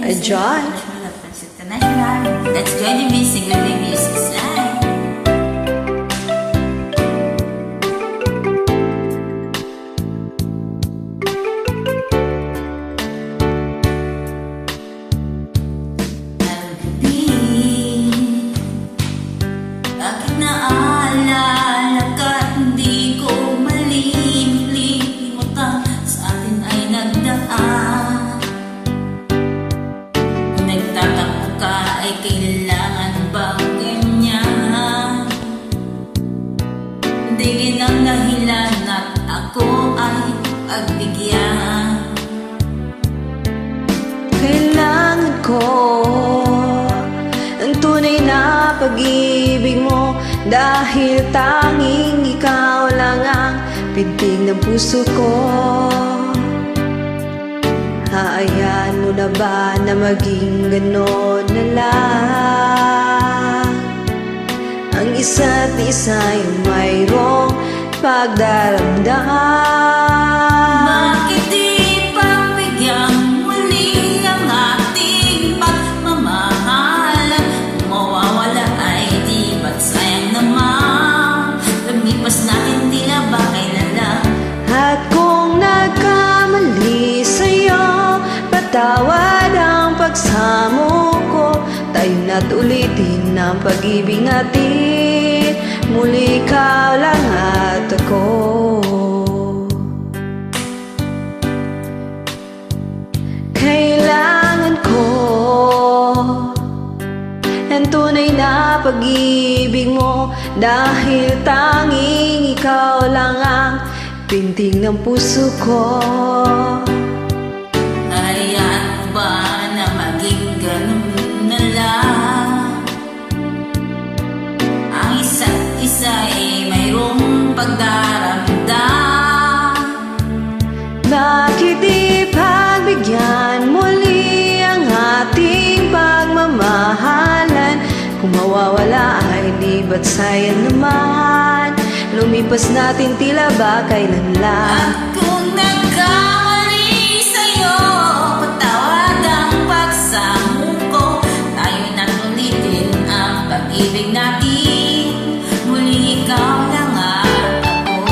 Enjoy! International. Let's join the music with the music's life. Bakit naaalala ka at hindi ko malimutan sa atin ay nagdaan. Nagtataka ka ay kailangan ba ganyan? Hindi ang dahilan at ako ay pagbigyan. Kailangan ko ang tunay na pag-ibig mo, dahil tanging ikaw lang ang pintig ng puso ko. Haayaan mo na ba na maging ganon na lang? Ang isa't isa ay mayroong pagdaramdam. Bakit di pagbigyan muli ang ating pagmamahalan? Kung mawawala ay di ba't sayang naman? Lumipas natin tila ba kailan lang? At kung nagkamali sa'yo, patawad ang pagsamo ko. Tayo na't ulitin ang pag-ibig natin, muli ikaw lang at ako. Kailangan ko ang tunay na pag-ibig mo, dahil tanging ikaw lang ang pintig ng puso ko. Hayaan ba na maging ganun na lang? Ang isa't isa ay mayroong pagdaramdam. Bakit di pagbigyan muli ang ating pagmamahalan? Kung mawawala ay di ba't sayang naman? Lumipas natin tila ba kailan lang? At kung nagkamali sa'yo, patawad ang pagsamo ko. Tayo na't ulitin ang pag-ibig natin, muli ikaw lang at ako.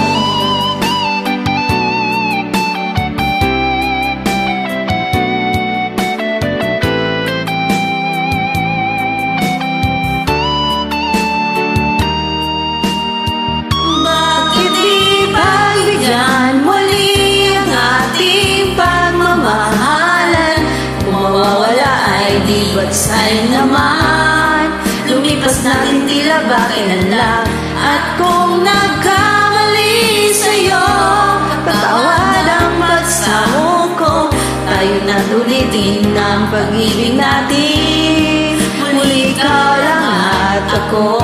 Bakit di pagbigyan muli ang ating pagmamahalan? Kung mawawala ay di ba't sayang naman? Lumipas natin tila ba kailan lang? At kung nagkamali sa'yo, patawad ang pagsamo ko. Tayo na't ulitin ang pag-ibig natin, muli ikaw lang at ako.